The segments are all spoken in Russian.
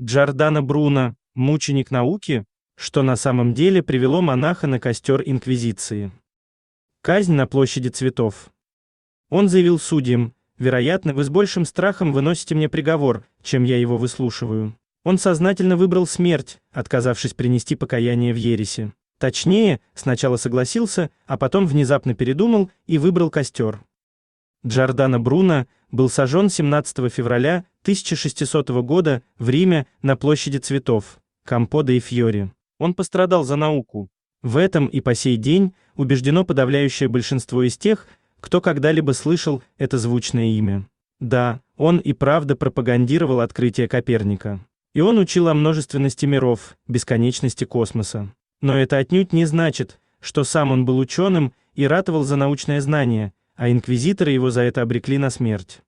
Джордано Бруно, мученик науки, что на самом деле привело монаха на костер Инквизиции. Казнь на площади Цветов. Он заявил судьям: вероятно, вы с большим страхом выносите мне приговор, чем я его выслушиваю. Он сознательно выбрал смерть, отказавшись принести покаяние в ереси. Точнее, сначала согласился, а потом внезапно передумал и выбрал костер. Джордано Бруно был сожжен 17 февраля 1600 года в Риме на площади Цветов, Кампо дей Фьори. Он пострадал за науку. В этом и по сей день убеждено подавляющее большинство из тех, кто когда-либо слышал это звучное имя. Да, он и правда пропагандировал открытие Коперника. И он учил о множественности миров, бесконечности космоса. Но это отнюдь не значит, что сам он был ученым и ратовал за научное знание, а инквизиторы его за это обрекли на смерть.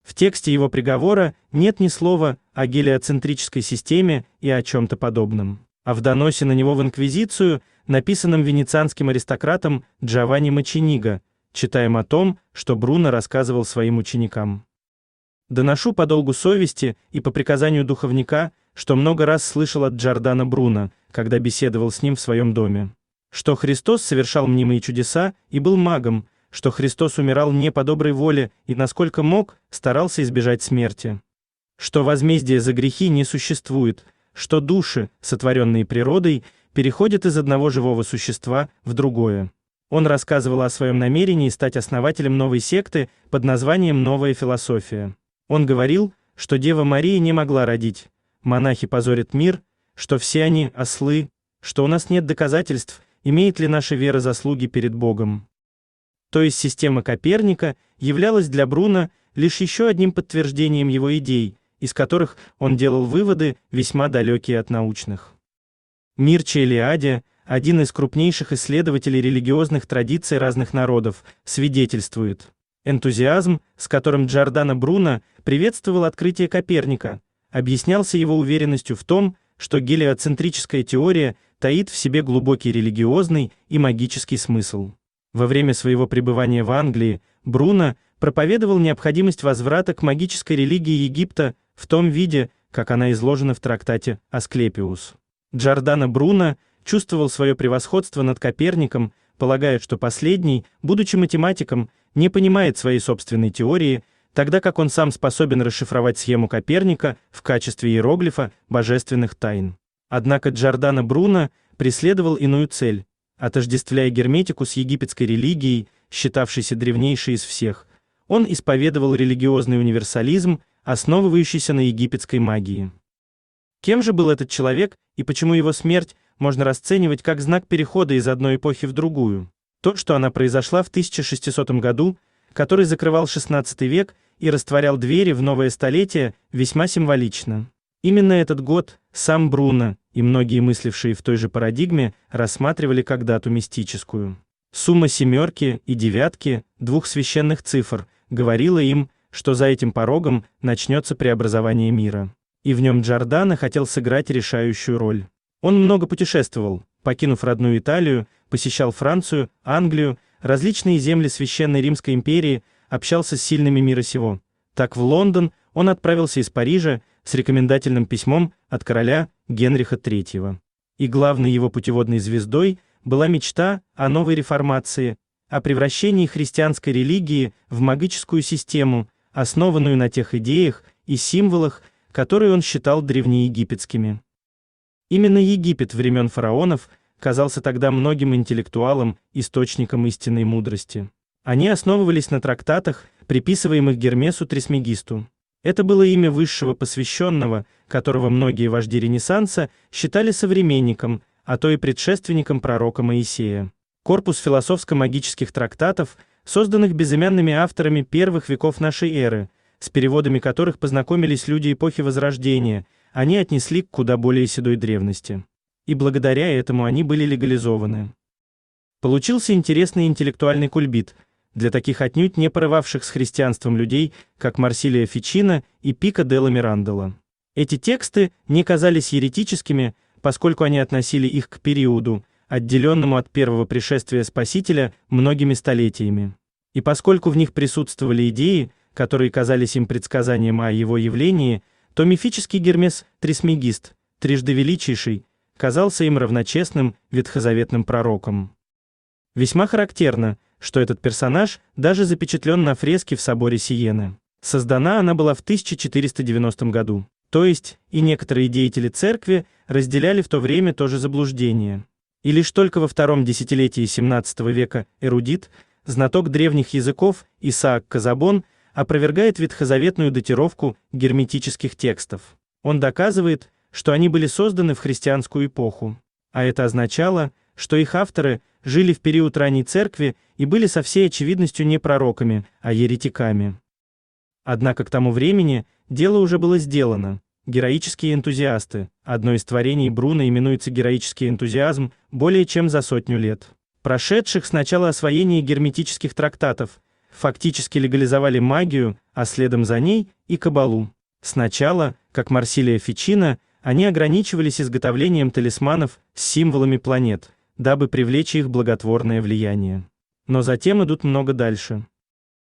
В тексте его приговора нет ни слова о гелиоцентрической системе и о чем-то подобном. А в доносе на него в инквизицию, написанном венецианским аристократом Джованни Мочениго, читаем о том, что Бруно рассказывал своим ученикам. «Доношу по долгу совести и по приказанию духовника, что много раз слышал от Джордано Бруно, когда беседовал с ним в своем доме, что Христос совершал мнимые чудеса и был магом, что Христос умирал не по доброй воле и, насколько мог, старался избежать смерти, что возмездия за грехи не существует, что души, сотворенные природой, переходят из одного живого существа в другое». Он рассказывал о своем намерении стать основателем новой секты под названием «Новая философия». Он говорил, что Дева Мария не могла родить, монахи позорят мир, что все они – ослы, что у нас нет доказательств, имеет ли наша вера заслуги перед Богом. То есть система Коперника являлась для Бруно лишь еще одним подтверждением его идей, из которых он делал выводы, весьма далекие от научных. Мирча Элиаде, один из крупнейших исследователей религиозных традиций разных народов, свидетельствует: энтузиазм, с которым Джордано Бруно приветствовал открытие Коперника, объяснялся его уверенностью в том, что гелиоцентрическая теория таит в себе глубокий религиозный и магический смысл. Во время своего пребывания в Англии Бруно проповедовал необходимость возврата к магической религии Египта в том виде, как она изложена в трактате «Асклепиус». Джордано Бруно чувствовал свое превосходство над Коперником, полагая, что последний, будучи математиком, не понимает своей собственной теории, тогда как он сам способен расшифровать схему Коперника в качестве иероглифа божественных тайн. Однако Джордано Бруно преследовал иную цель, отождествляя герметику с египетской религией, считавшейся древнейшей из всех. Он исповедовал религиозный универсализм, основывающийся на египетской магии. Кем же был этот человек и почему его смерть можно расценивать как знак перехода из одной эпохи в другую? То, что она произошла в 1600 году, который закрывал XVI век и растворял двери в новое столетие, весьма символично. Именно этот год сам Бруно и многие мыслившие в той же парадигме рассматривали как дату мистическую. Сумма семерки и девятки, двух священных цифр, говорила им, что за этим порогом начнется преобразование мира. И в нем Джордано хотел сыграть решающую роль. Он много путешествовал, покинув родную Италию, посещал Францию, Англию, различные земли Священной Римской империи, общался с сильными мира сего. Так в Лондон он отправился из Парижа с рекомендательным письмом от короля Генриха III. И главной его путеводной звездой была мечта о новой реформации, о превращении христианской религии в магическую систему, основанную на тех идеях и символах, которые он считал древнеегипетскими. Именно Египет времен фараонов казался тогда многим интеллектуалам источником истинной мудрости. Они основывались на трактатах, приписываемых Гермесу Трисмегисту. Это было имя высшего посвященного, которого многие вожди Ренессанса считали современником, а то и предшественником пророка Моисея. Корпус философско-магических трактатов, созданных безымянными авторами первых веков нашей эры, с переводами которых познакомились люди эпохи Возрождения, они отнесли к куда более седой древности. И благодаря этому они были легализованы. Получился интересный интеллектуальный кульбит для таких отнюдь не порывавших с христианством людей, как Марсилия Фичино и Пико делла Мирандола. Эти тексты не казались еретическими, поскольку они относили их к периоду, отделенному от первого пришествия Спасителя многими столетиями. И поскольку в них присутствовали идеи, которые казались им предсказанием о его явлении, то мифический Гермес Трисмегист, трижды величайший, казался им равночестным ветхозаветным пророком. Весьма характерно, что этот персонаж даже запечатлен на фреске в соборе Сиены. Создана она была в 1490 году, то есть и некоторые деятели церкви разделяли в то время то же заблуждение. И лишь только во втором десятилетии XVII века эрудит, знаток древних языков Исаак Казабон опровергает ветхозаветную датировку герметических текстов. Он доказывает, что они были созданы в христианскую эпоху, а это означало, что их авторы жили в период ранней церкви и были со всей очевидностью не пророками, а еретиками. Однако к тому времени дело уже было сделано. Героические энтузиасты, одно из творений Бруно именуется героический энтузиазм, более чем за 100 лет, прошедших с начала освоения герметических трактатов, фактически легализовали магию, а следом за ней и каббалу. Сначала, как Марсилия Фичино, они ограничивались изготовлением талисманов с символами планет, дабы привлечь их благотворное влияние. Но затем идут много дальше.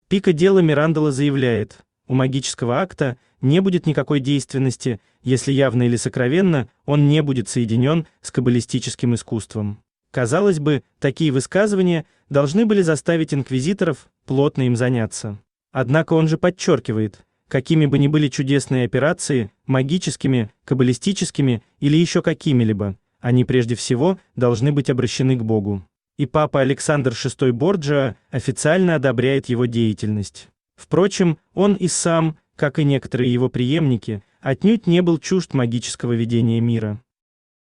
Пико делла Мирандола заявляет, у магического акта не будет никакой действенности, если явно или сокровенно он не будет соединен с каббалистическим искусством. Казалось бы, такие высказывания должны были заставить инквизиторов плотно им заняться. Однако он же подчеркивает, какими бы ни были чудесные операции, магическими, каббалистическими или еще какими-либо, они прежде всего должны быть обращены к Богу. И папа Александр VI Борджиа официально одобряет его деятельность. Впрочем, он и сам, как и некоторые его преемники, отнюдь не был чужд магического видения мира.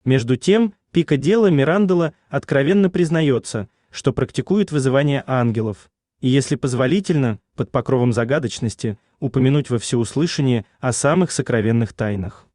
Между тем, Пико делла Мирандола откровенно признается, что практикует вызывание ангелов, и если позволительно, под покровом загадочности, упомянуть во всеуслышание о самых сокровенных тайнах.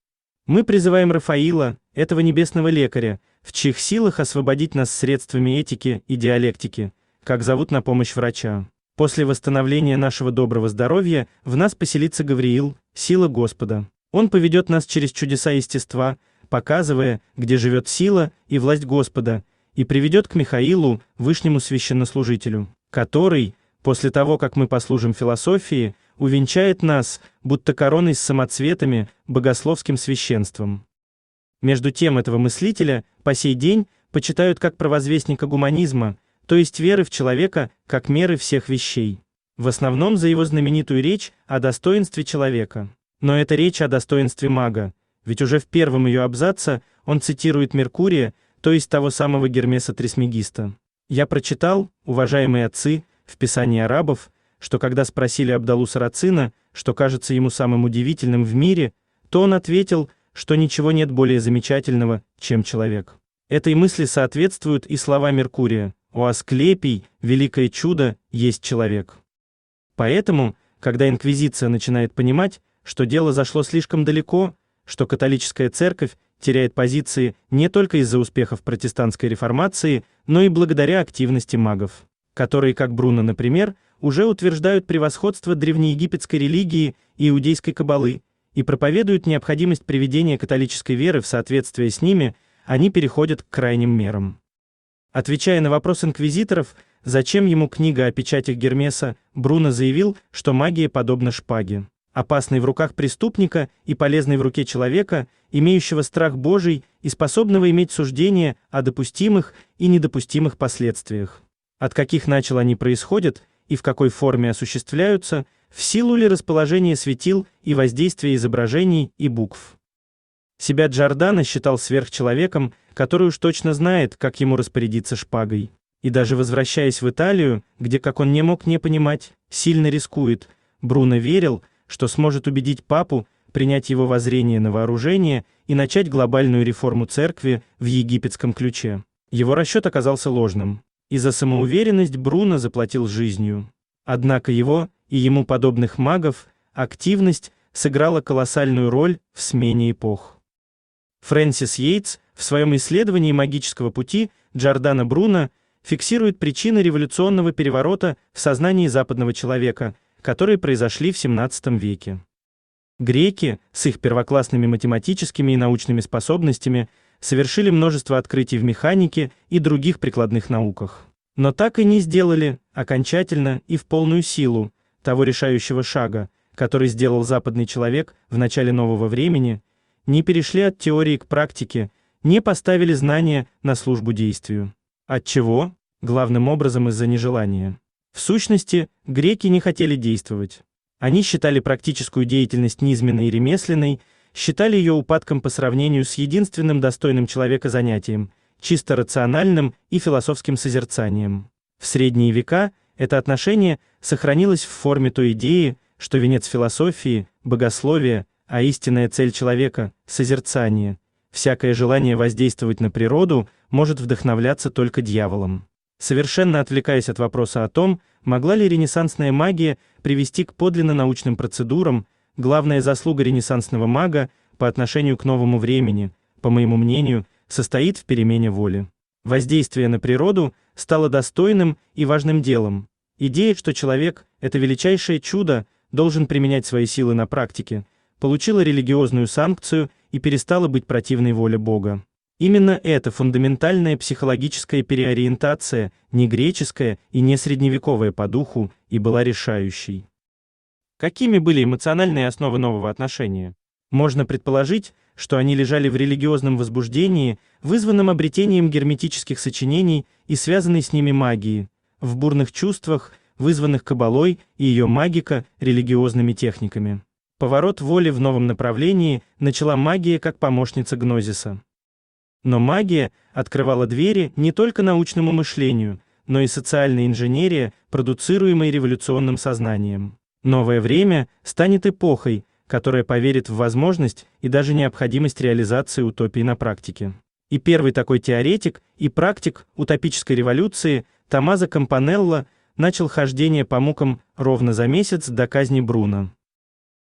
Мы призываем Рафаила, этого небесного лекаря, в чьих силах освободить нас средствами этики и диалектики, как зовут на помощь врача. После восстановления нашего доброго здоровья в нас поселится Гавриил, сила Господа. Он поведет нас через чудеса естества, показывая, где живет сила и власть Господа, и приведет к Михаилу, вышнему священнослужителю, который, после того, как мы послужим философии, увенчает нас, будто короной с самоцветами, богословским священством. Между тем этого мыслителя по сей день почитают как провозвестника гуманизма, то есть веры в человека как меры всех вещей. В основном за его знаменитую речь о достоинстве человека. Но это речь о достоинстве мага, ведь уже в первом ее абзаце он цитирует Меркурия, то есть того самого Гермеса Трисмегиста. Я прочитал, уважаемые отцы, в Писании арабов, что когда спросили Абдалу Сарацина, что кажется ему самым удивительным в мире, то он ответил, что ничего нет более замечательного, чем человек. Этой мысли соответствуют и слова Меркурия: «О Асклепий, великое чудо, есть человек». Поэтому, когда инквизиция начинает понимать, что дело зашло слишком далеко, что католическая церковь теряет позиции не только из-за успехов протестантской реформации, но и благодаря активности магов, которые, как Бруно, например, уже утверждают превосходство древнеегипетской религии и иудейской каббалы и проповедуют необходимость приведения католической веры в соответствие с ними, они переходят к крайним мерам. Отвечая на вопрос инквизиторов, зачем ему книга о печатях Гермеса, Бруно заявил, что магия подобна шпаге, опасной в руках преступника и полезной в руке человека, имеющего страх Божий и способного иметь суждение о допустимых и недопустимых последствиях. От каких начал они происходят и в какой форме осуществляются, в силу ли расположения светил и воздействия изображений и букв. Себя Джордано считал сверхчеловеком, который уж точно знает, как ему распорядиться шпагой. И даже возвращаясь в Италию, где, как он не мог не понимать, сильно рискует, Бруно верил, что сможет убедить папу принять его воззрение на вооружение и начать глобальную реформу церкви в египетском ключе. Его расчет оказался ложным, и за самоуверенность Бруно заплатил жизнью. Однако его и ему подобных магов активность сыграла колоссальную роль в смене эпох. Фрэнсис Йейтс в своем исследовании магического пути Джордано Бруно фиксирует причины революционного переворота в сознании западного человека, которые произошли в XVII веке. Греки, с их первоклассными математическими и научными способностями, совершили множество открытий в механике и других прикладных науках. Но так и не сделали, окончательно и в полную силу, того решающего шага, который сделал западный человек в начале нового времени, не перешли от теории к практике, не поставили знания на службу действию. Отчего? Главным образом из-за нежелания. В сущности, греки не хотели действовать. Они считали практическую деятельность низменной и ремесленной, считали ее упадком по сравнению с единственным достойным человека занятием, чисто рациональным и философским созерцанием. В средние века это отношение сохранилось в форме той идеи, что венец философии – богословие, а истинная цель человека – созерцание. Всякое желание воздействовать на природу может вдохновляться только дьяволом. Совершенно отвлекаясь от вопроса о том, могла ли ренессансная магия привести к подлинно научным процедурам, главная заслуга ренессансного мага по отношению к новому времени, по моему мнению, состоит в перемене воли. Воздействие на природу стало достойным и важным делом. Идея, что человек – это величайшее чудо, должен применять свои силы на практике, получила религиозную санкцию и перестала быть противной воле Бога. Именно эта фундаментальная психологическая переориентация, не греческая и не средневековая по духу, и была решающей. Какими были эмоциональные основы нового отношения? Можно предположить, что они лежали в религиозном возбуждении, вызванном обретением герметических сочинений и связанной с ними магии, в бурных чувствах, вызванных каббалой и ее магико-религиозными техниками. Поворот воли в новом направлении начала магия как помощница гнозиса. Но магия открывала двери не только научному мышлению, но и социальной инженерии, продуцируемой революционным сознанием. Новое время станет эпохой, которая поверит в возможность и даже необходимость реализации утопии на практике. И первый такой теоретик и практик утопической революции, Томмазо Кампанелло, начал хождение по мукам ровно за месяц до казни Бруно.